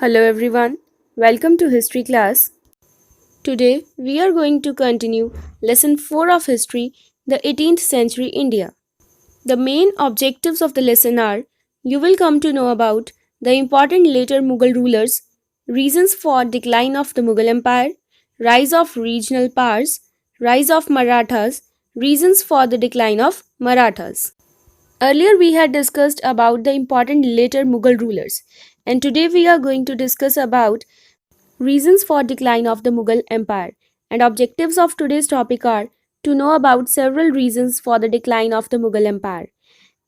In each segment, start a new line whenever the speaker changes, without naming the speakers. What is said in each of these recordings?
Hello everyone, welcome to History class. Today we are going to continue lesson 4 of history, the 18th century India. The main objectives of the lesson are you will come to know about the important later Mughal rulers, reasons for decline of the Mughal Empire, rise of regional powers, rise of Marathas, reasons for the decline of Marathas. Earlier we had discussed about the important later Mughal rulers, and today we are going to discuss about reasons for decline of the Mughal Empire. And objectives of today's topic are to know about several reasons for the decline of the Mughal Empire.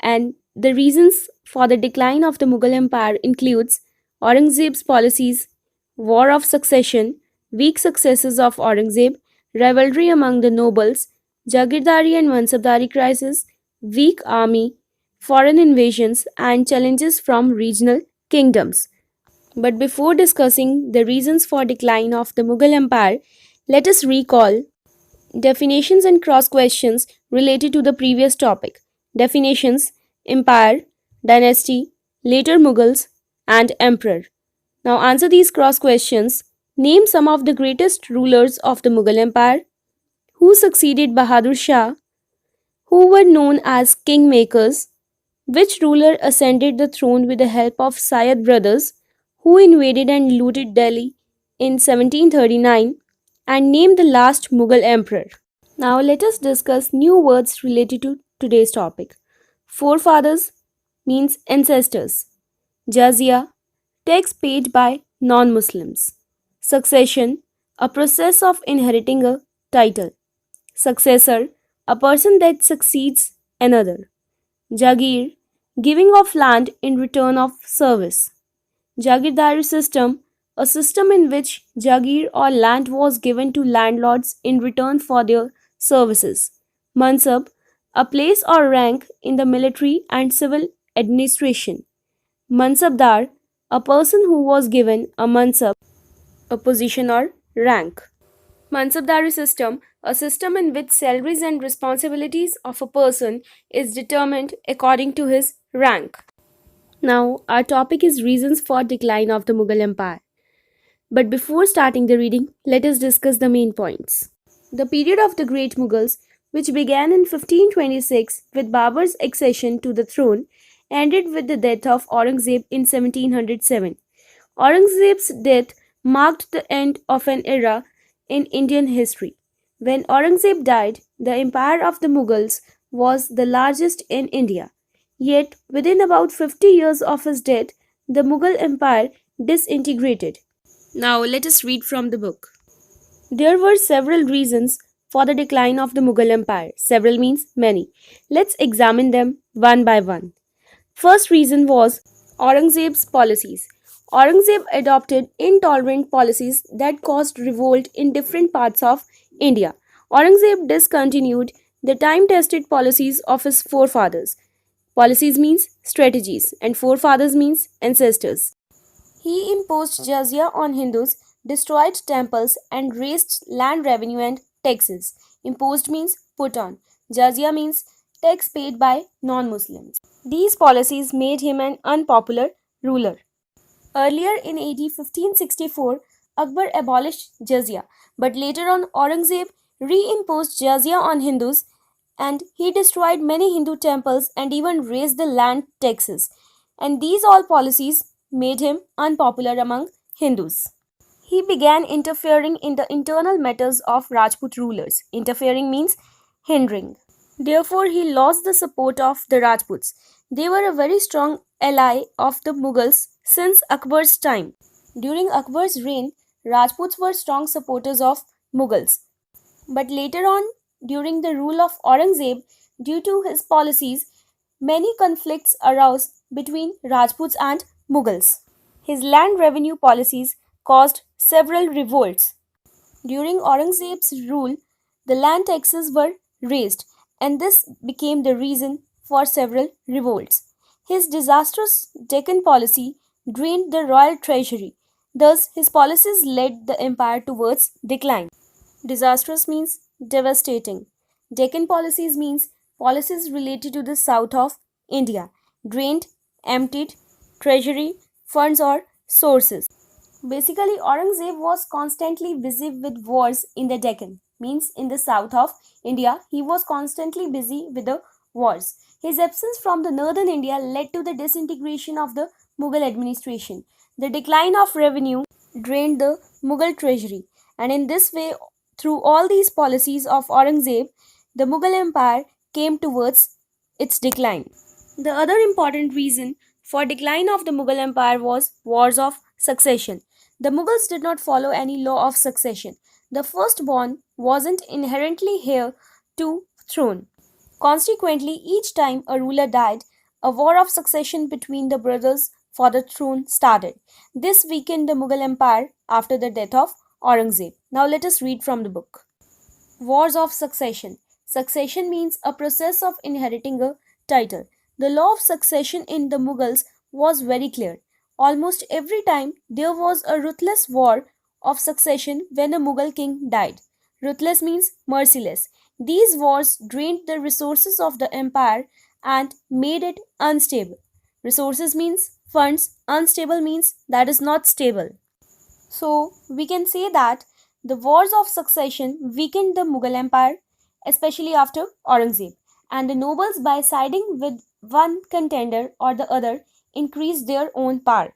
And the reasons for the decline of the Mughal Empire includes Aurangzeb's policies, war of succession, weak successes of Aurangzeb, rivalry among the nobles, Jagirdari and Mansabdari crisis, weak army, foreign invasions, and challenges from regional kingdoms. But before discussing the reasons for decline of the Mughal Empire, let us recall definitions and cross questions related to the previous topic. Definitions: empire, dynasty, later Mughals, and emperor. Now answer these cross questions. Name some of the greatest rulers of the Mughal Empire. Who succeeded Bahadur Shah? Who were known as kingmakers? Which ruler ascended the throne with the help of Sayed brothers, who invaded and looted Delhi in 1739, and named the last Mughal emperor? Now let us discuss new words related to today's topic. Forefathers means ancestors. Jazia, tax paid by non-Muslims. Succession, a process of inheriting a title. Successor, a person that succeeds another. Jagir, giving of land in return of service. Jagirdari system, a system in which Jagir or land was given to landlords in return for their services. Mansab, a place or rank in the military and civil administration. Mansabdar, a person who was given a mansab, a position or rank. Mansabdari system, a system in which salaries and responsibilities of a person is determined according to his rank. Now, our topic is reasons for decline of the Mughal Empire. But before starting the reading, let us discuss the main points. The period of the Great Mughals, which began in 1526 with Babur's accession to the throne, ended with the death of Aurangzeb in 1707. Aurangzeb's death marked the end of an era in Indian history. When Aurangzeb died, the empire of the Mughals was the largest in India. Yet, within about 50 years of his death, the Mughal empire disintegrated. Now, let us read from the book. There were several reasons for the decline of the Mughal empire. Several means many. Let's examine them one by one. First reason was Aurangzeb's policies. Aurangzeb adopted intolerant policies that caused revolt in different parts of India. Aurangzeb discontinued the time-tested policies of his forefathers. Policies means strategies and forefathers means ancestors. He imposed jizya on Hindus, destroyed temples, and raised land revenue and taxes. Imposed means put on. Jizya means tax paid by non-Muslims. These policies made him an unpopular ruler. Earlier in AD 1564, Akbar abolished jizya, but later on Aurangzeb reimposed jizya on Hindus and he destroyed many Hindu temples and even raised the land taxes. And these all policies made him unpopular among Hindus. He began interfering in the internal matters of Rajput rulers. Interfering means hindering. Therefore, he lost the support of the Rajputs. They were a very strong ally of the Mughals since Akbar's time. During Akbar's reign, Rajputs were strong supporters of Mughals. But later on, during the rule of Aurangzeb, due to his policies, many conflicts arose between Rajputs and Mughals. His land revenue policies caused several revolts. During Aurangzeb's rule, the land taxes were raised, and this became the reason for several revolts. His disastrous Deccan policy drained the royal treasury. Thus, his policies led the empire towards decline. Disastrous means devastating. Deccan policies means policies related to the south of India. Drained, emptied, treasury, funds or Sources. Basically, Aurangzeb was constantly busy with wars in the Deccan, means in the south of India, he was constantly busy with the wars. His absence from the northern India led to the disintegration of the Mughal administration. The decline of revenue drained the Mughal treasury, and in this way, through all these policies of Aurangzeb, the Mughal Empire came towards its decline. The other important reason for decline of the Mughal Empire was wars of succession. The Mughals did not follow any law of succession. The firstborn wasn't inherently heir to throne. Consequently, each time a ruler died, a war of succession between the brothers for the throne started. This weakened the Mughal Empire after the death of Aurangzeb. Now let us read from the book. Wars of succession. Succession means a process of inheriting a title. The law of succession in the Mughals was very clear. Almost every time there was a ruthless war of succession when a Mughal king died. Ruthless means merciless. These wars drained the resources of the empire and made it unstable. Resources means funds, unstable means that is not stable. So, we can say that the wars of succession weakened the Mughal Empire, especially after Aurangzeb, and the nobles, by siding with one contender or the other, increased their own power.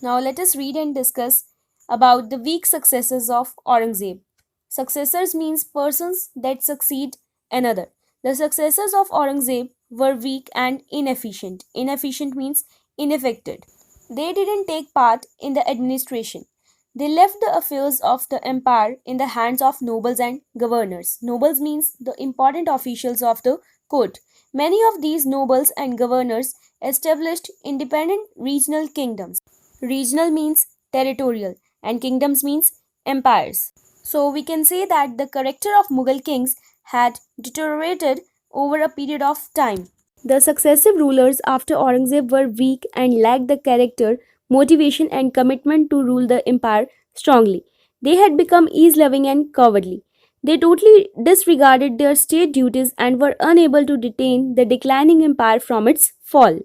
Now, let us read and discuss about the weak successors of Aurangzeb. Successors means persons that succeed another. The successors of Aurangzeb were weak and inefficient. Inefficient means ineffective. They didn't take part in the administration. They left the affairs of the empire in the hands of nobles and governors. Nobles means the important officials of the court. Many of these nobles and governors established independent regional kingdoms. Regional means territorial and kingdoms means empires. So we can say that the character of Mughal kings had deteriorated over a period of time. The successive rulers after Aurangzeb were weak and lacked the character, motivation, and commitment to rule the empire strongly. They had become ease loving and cowardly. They totally disregarded their state duties and were unable to detain the declining empire from its fall.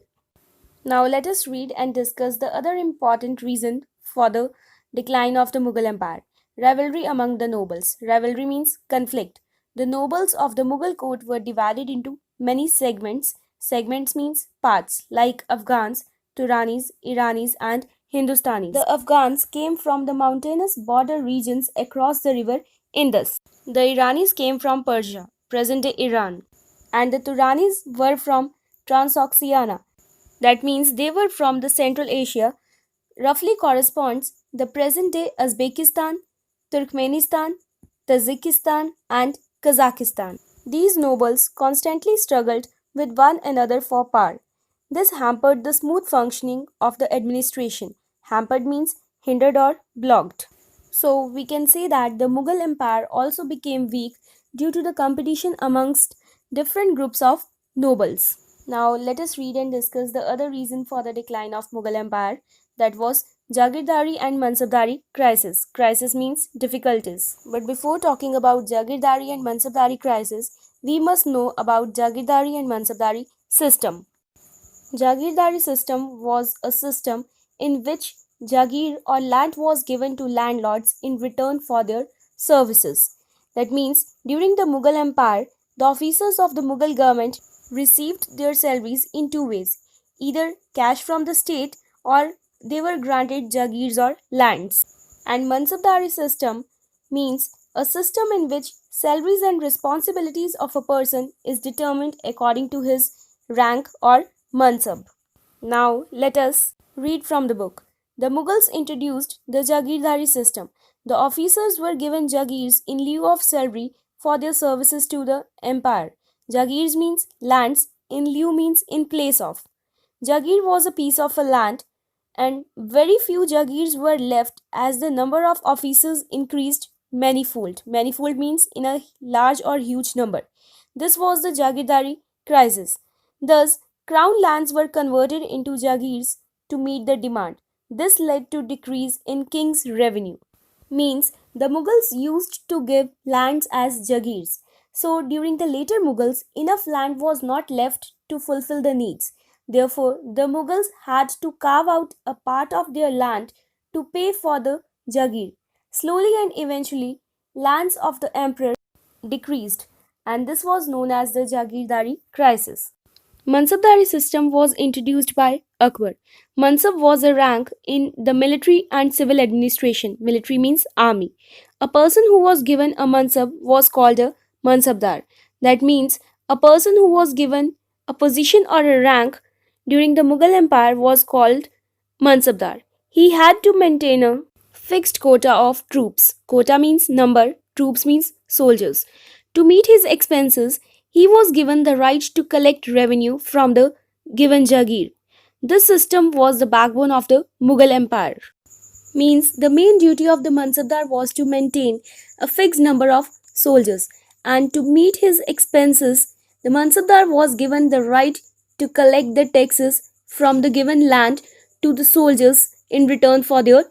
Now let us read and discuss the other important reason for the decline of the Mughal Empire. Rivalry among the nobles. Rivalry means conflict. The nobles of the Mughal court were divided into many segments. Segments means parts like Afghans, Turanis, Iranis, and Hindustanis. The Afghans came from the mountainous border regions across the river Indus. The Iranis came from Persia, present day Iran, and the Turanis were from Transoxiana. That means they were from the Central Asia, roughly corresponds the present day Uzbekistan, Turkmenistan, Tajikistan, and Kazakhstan. These nobles constantly struggled with one another for power. This hampered the smooth functioning of the administration. Hampered means hindered or blocked. So we can say that the Mughal Empire also became weak due to the competition amongst different groups of nobles. Now let us read and discuss the other reason for the decline of Mughal Empire, that was Jagirdari and Mansabdari crisis. Crisis means difficulties. But before talking about Jagirdari and Mansabdari crisis, we must know about Jagirdari and Mansabdari system. Jagirdari system was a system in which Jagir or land was given to landlords in return for their services. That means during the Mughal Empire, the officers of the Mughal government received their salaries in two ways, either cash from the state or they were granted jagirs or lands. And Mansabdari system means a system in which salaries and responsibilities of a person is determined according to his rank or mansab. Now let us read from the book. The Mughals introduced the Jagirdari system. The officers were given jagirs in lieu of salary for their services to the empire. Jagirs means lands, in lieu means in place of. Jagir was a piece of a land, and very few jagirs were left as the number of officers increased manifold. Manifold means in a large or huge number. This was the Jagirdari crisis. Thus, crown lands were converted into jagirs to meet the demand. This led to decrease in king's revenue. Means the Mughals used to give lands as jagirs. So during the later Mughals, enough land was not left to fulfill the needs. Therefore, the Mughals had to carve out a part of their land to pay for the Jagir. Slowly and eventually, lands of the emperor decreased, and this was known as the Jagirdari crisis. Mansabdari system was introduced by Akbar. Mansab was a rank in the military and civil administration. Military means army. A person who was given a mansab was called a mansabdar. That means a person who was given a position or a rank during the Mughal Empire was called mansabdar. He had to maintain a fixed quota of troops. Quota means number, troops means soldiers. To meet his expenses, he was given the right to collect revenue from the given Jagir. This system was the backbone of the Mughal Empire. Means the main duty of the Mansabdar was to maintain a fixed number of soldiers, and to meet his expenses, the Mansabdar was given the right to collect the taxes from the given land to the soldiers in return for their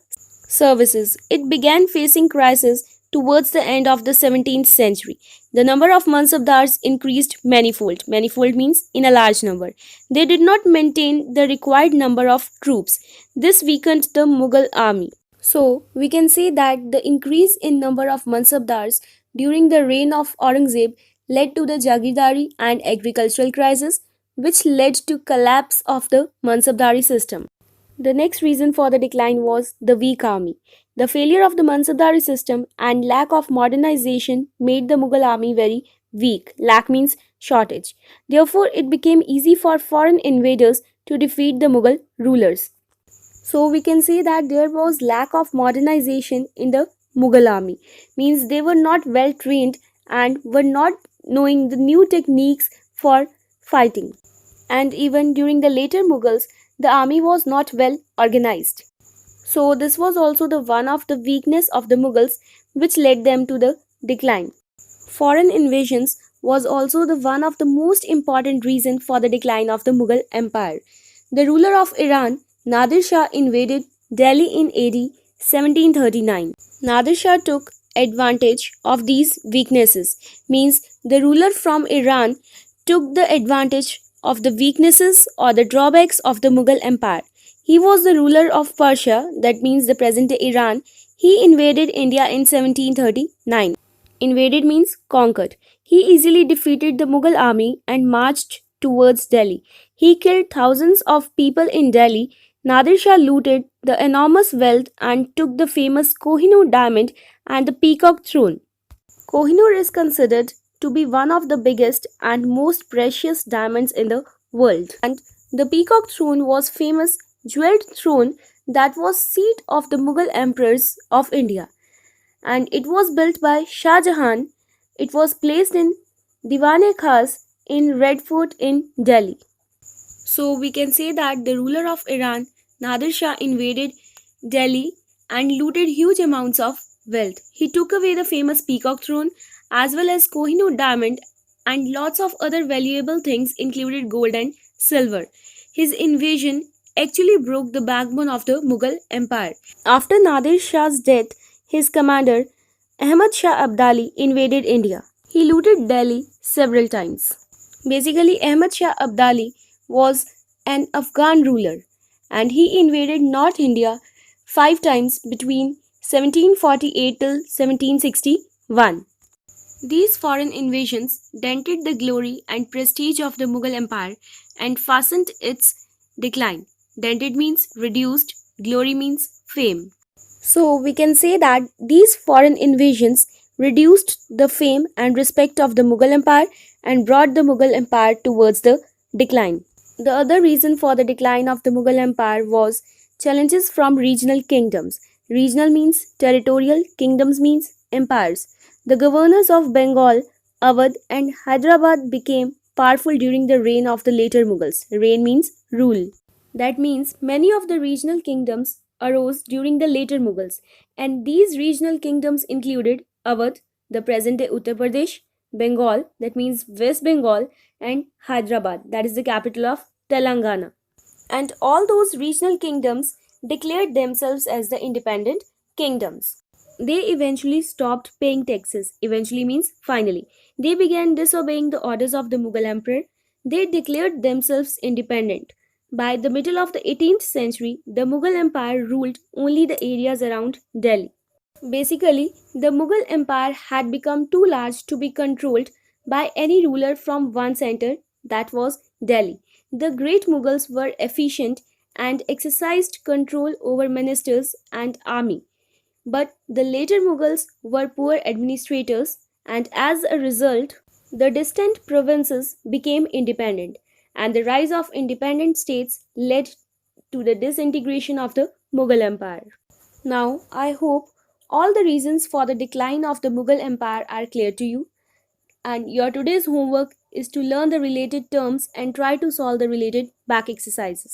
services. It began facing crisis towards the end of the 17th century. The number of Mansabdars increased manifold. Manifold means in a large number. They did not maintain the required number of troops. This weakened the Mughal army. So, we can say that the increase in number of Mansabdars during the reign of Aurangzeb led to the Jagirdari and agricultural crisis, which led to collapse of the Mansabdari system. The next reason for the decline was the weak army. The failure of the Mansabdari system and lack of modernization made the Mughal army very weak. Lack means shortage. Therefore, it became easy for foreign invaders to defeat the Mughal rulers. So we can say that there was lack of modernization in the Mughal army. Means they were not well trained and were not knowing the new techniques for fighting. And even during the later Mughals, the army was not well organized. So this was also the one of the weakness of the Mughals which led them to the decline. Foreign invasions was also the one of the most important reason for the decline of the Mughal Empire. The ruler of Iran, Nadir Shah, invaded Delhi in AD 1739. Nadir Shah took advantage of these weaknesses. Means the ruler from Iran took the advantage of the weaknesses or the drawbacks of the Mughal Empire. He was the ruler of Persia, that means the present-day Iran. He invaded India in 1739. Invaded means conquered. He easily defeated the Mughal army and marched towards Delhi. He killed thousands of people in Delhi. Nadir Shah looted the enormous wealth and took the famous Kohinoor diamond and the peacock throne. Kohinoor is considered to be one of the biggest and most precious diamonds in the world. And the peacock throne was famous jeweled throne that was seat of the Mughal emperors of India, and it was built by Shah Jahan. It was placed in Diwan-e-Khas in Red Fort in Delhi. So we can say that the ruler of Iran, Nadir Shah, invaded Delhi and looted huge amounts of wealth. He took away the famous peacock throne as well as Kohinoor diamond and lots of other valuable things included gold and silver. His invasion actually broke the backbone of the Mughal Empire. After Nadir Shah's death, his commander Ahmad Shah Abdali invaded India. He looted Delhi several times. Basically, Ahmad Shah Abdali was an Afghan ruler and he invaded North India 5 times between 1748 till 1761. These foreign invasions dented the glory and prestige of the Mughal Empire and fastened its decline. Dented means reduced, glory means fame. So we can say that these foreign invasions reduced the fame and respect of the Mughal Empire and brought the Mughal Empire towards the decline. The other reason for the decline of the Mughal Empire was challenges from regional kingdoms. Regional means territorial, kingdoms means empires. The governors of Bengal, Awadh and Hyderabad became powerful during the reign of the later Mughals. Reign means rule. That means many of the regional kingdoms arose during the later Mughals, and these regional kingdoms included Awadh, the present-day Uttar Pradesh, Bengal, that means West Bengal, and Hyderabad, that is the capital of Telangana. And all those regional kingdoms declared themselves as the independent kingdoms. They eventually stopped paying taxes. Eventually means finally. They began disobeying the orders of the Mughal emperor. They declared themselves independent. By the middle of the 18th century, the Mughal Empire ruled only the areas around Delhi. Basically, the Mughal Empire had become too large to be controlled by any ruler from one center, that was Delhi. The great Mughals were efficient and exercised control over ministers and army. But the later Mughals were poor administrators, and as a result, the distant provinces became independent, and the rise of independent states led to the disintegration of the Mughal Empire. Now, I hope all the reasons for the decline of the Mughal Empire are clear to you, and your today's homework is to learn the related terms and try to solve the related back exercises.